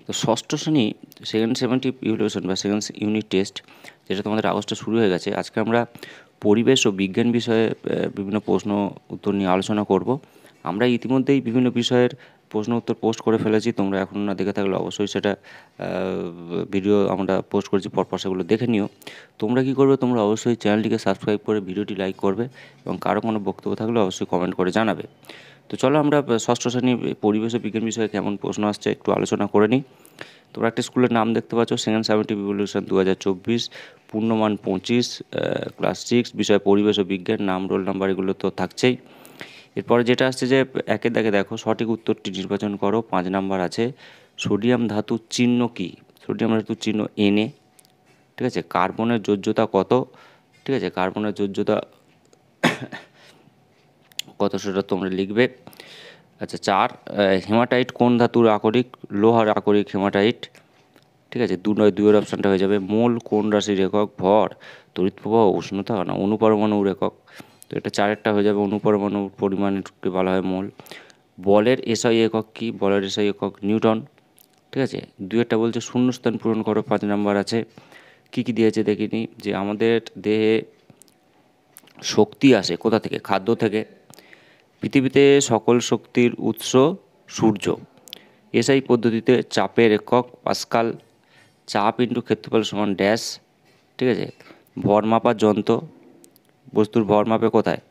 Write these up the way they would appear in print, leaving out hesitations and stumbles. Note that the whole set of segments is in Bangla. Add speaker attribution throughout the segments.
Speaker 1: তো ষষ্ঠ শ্রেণী সেকেন্ড সেমেন্টিভ ইভ্যালুয়েশন বা সেকেন্ড ইউনিট টেস্ট, যেটা তোমাদের আগস্টে শুরু হয়ে গেছে। আজকে আমরা পরিবেশ ও বিজ্ঞান বিষয়ে বিভিন্ন প্রশ্ন উত্তর নিয়ে আলোচনা করব। আমরা ইতিমধ্যেই বিভিন্ন বিষয়ের প্রশ্ন উত্তর পোস্ট করে ফেলেছি, তোমরা এখন না দেখে থাকলে অবশ্যই সেটা ভিডিও আমরা পোস্ট করেছি, পরপর সেগুলো দেখে নিও। তোমরা কী করবে, তোমরা অবশ্যই চ্যানেলটিকে সাবস্ক্রাইব করে ভিডিওটি লাইক করবে এবং কারো কোনো বক্তব্য থাকলে অবশ্যই কমেন্ট করে জানাবে। তো চলো আমরা ষষ্ঠ শ্রেণী পরিবেশ ও বিজ্ঞান বিষয়ে কেমন প্রশ্ন আসছে একটু আলোচনা করে নিই। তোমরা একটা স্কুলের নাম দেখতে পাচ্ছ, সেকেন্ড সামেটিভ ইভ্যালুয়েশন 2024, পূর্ণমান 25, ক্লাস 6, বিষয় পরিবেশ ও বিজ্ঞান, নাম রোল নাম্বার এগুলো তো থাকছেই। এরপরে যেটা আসছে যে একের দাগে দেখো, সঠিক উত্তরটি নির্বাচন করো। 5 নাম্বার আছে, সোডিয়াম ধাতুর চিহ্ন কী? সোডিয়াম ধাতুর চিহ্ন Na, ঠিক আছে। কার্বনের যোজ্যতা কত? ঠিক আছে, কার্বনের যোজ্যতা কত সেটা তোমরা লিখবে। আচ্ছা 4, হেমাটাইট কোন ধাতুর আকরিক? লোহার আকরিক হেমাটাইট, ঠিক আছে। 2 অপশানটা হয়ে যাবে। মোল কোন রাশির একক? ভর, তড়িৎ প্রবাহ, উষ্ণতা না অনুপরমাণুর একক? তো এটা 4-এরটা হয়ে যাবে, অনুপরমাণুর পরিমাণকে বলা হয় মোল। বলের এসআই একক কি? বলের এসআই একক নিউটন, ঠিক আছে। 2-এরটা বলছে শূন্যস্থান পূরণ করো। 5 নাম্বার আছে, কী কী দিয়েছে দেখিনি। যে আমাদের দেহে শক্তি আসে কোথা থেকে? খাদ্য থেকে। পৃথিবীতে সকল শক্তির উৎস সূর্য। এসআই পদ্ধতিতে চাপের একক পাস্কাল। চাপ ইন্টু ক্ষেত্রফল সমান ড্যাশ, ঠিক আছে। ভর মাপার যন্ত্র, বস্তুর ভর মাপে কোথায়?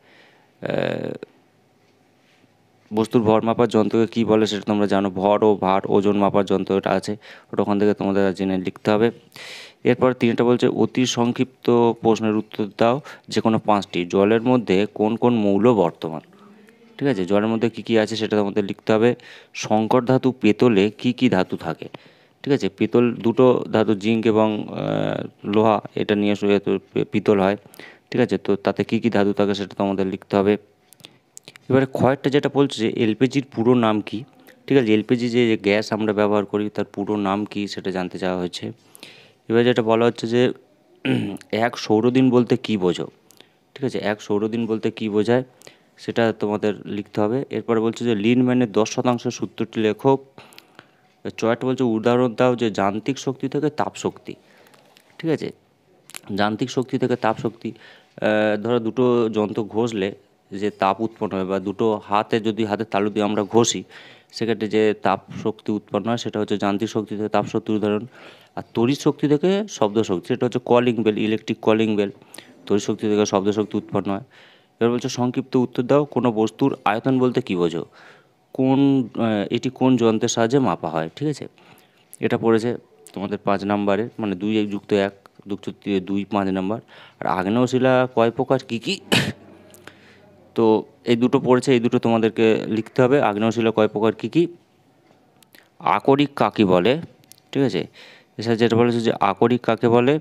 Speaker 1: বস্তুর ভর মাপার যন্ত্রকে কী বলে সেটা তোমরা জানো। ভর ও ভার, ওজন মাপার যন্ত্র এটা আছে, ওটা ওখান থেকে তোমাদের জেনে লিখতে হবে। এরপর 3টা বলছে অতি সংক্ষিপ্ত প্রশ্নের উত্তর দাও যে কোনো 5টি। জলের মধ্যে কোন কোন মৌল বর্তমান? ঠিক আছে, জলের মধ্যে কী কী আছে সেটা তোমাদের লিখতে হবে। সংকর ধাতু পেতলে কী কী ধাতু থাকে? ঠিক আছে, পিতল দুটো ধাতু, জিঙ্ক এবং লোহা, এটা নিয়ে পিতল হয়, ঠিক আছে। তো তাতে কী কী ধাতু থাকে সেটা তোমাদের লিখতে হবে। এবারে ক্ষয়েরটা যেটা বলছে যে এলপিজির পুরো নাম কি? ঠিক আছে, এলপিজি যে গ্যাস আমরা ব্যবহার করি তার পুরো নাম কি সেটা জানতে চাওয়া হয়েছে। এবার যেটা বলা হচ্ছে যে এক সৌরদিন বলতে কী বোঝো? ঠিক আছে, এক সৌরদিন বলতে কী বোঝায় সেটা তোমাদের লিখতে হবে। এরপরে বলছে যে লিনম্যানের 10% সূত্রটি লেখো। চয়টা বলছে উদাহরণ দাও যে যান্ত্রিক শক্তি থেকে তাপ শক্তি, ঠিক আছে। যান্ত্রিক শক্তি থেকে তাপ শক্তি, ধরো দুটো যন্ত্র ঘষলে যে তাপ উৎপন্ন হয়, বা দুটো যদি হাতের তালু দিয়ে আমরা ঘষি সেক্ষেত্রে যে তাপ শক্তি উৎপন্ন হয় সেটা হচ্ছে যান্ত্রিক শক্তি থেকে তাপ শক্তির উদাহরণ। আর তড়িৎ শক্তি থেকে শব্দ শক্তি, সেটা হচ্ছে calling bell, electric calling bell. তড়িৎ শক্তি থেকে শব্দ শক্তি উৎপন্ন হয়। এবার বলছে সংক্ষিপ্ত উত্তর দাও, কোনো বস্তুর আয়তন বলতে কী বোঝো? কোন এটি কোন যন্ত্রের সাহায্যে মাপা হয়? ঠিক আছে, এটা পড়েছে তোমাদের 5 নাম্বারের, মানে 2 যুক্ত 1 যুক্ত 2 5 নাম্বার। আর আগ্নেয়শিলা কয় প্রকার, কী কী? তো এই দুটো পড়েছে, এই দুটো তোমাদেরকে লিখতে হবে। আগ্নেয়শিলা কয় প্রকার, কী কী? আকরিক কাকে বলে? ঠিক আছে, এছাড়া যেটা বলেছে যে আকরিক কাকে বলে,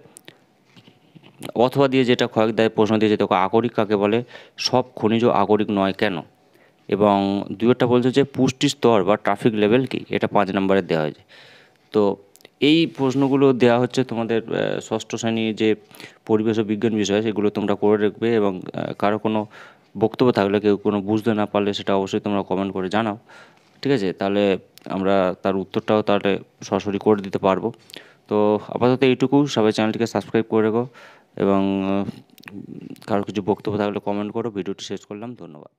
Speaker 1: অথবা দিয়ে যেটা কয়েক দেয় প্রশ্ন দিয়েছে, দেখো আকরিক কাকে বলে, সব খনিজ আকরিক নয় কেন? এবং 2-টা বলছে যে পুষ্টি স্তর বা ট্রাফিক লেভেল কি? এটা 5 নাম্বারে দেওয়া হয়েছে। তো এই প্রশ্নগুলো দেওয়া হচ্ছে তোমাদের ষষ্ঠ শ্রেণীর যে পরিবেশ ও বিজ্ঞান বিষয়, সেগুলো তোমরা করে রাখবে। এবং কারো কোনো বক্তব্য থাকলে, কেউ কোনো বুঝতে না পারলে সেটা অবশ্যই তোমরা কমেন্ট করে জানাও, ঠিক আছে। তাহলে আমরা তার উত্তরটাও তাহলে সরাসরি করে দিতে পারবো। তো আপাতত এইটুকু, সবাই চ্যানেলটিকে সাবস্ক্রাইব করে রেখো এবং কারো কিছু বক্তব্য থাকলে কমেন্ট করো। ভিডিওটি শেষ করলাম, ধন্যবাদ।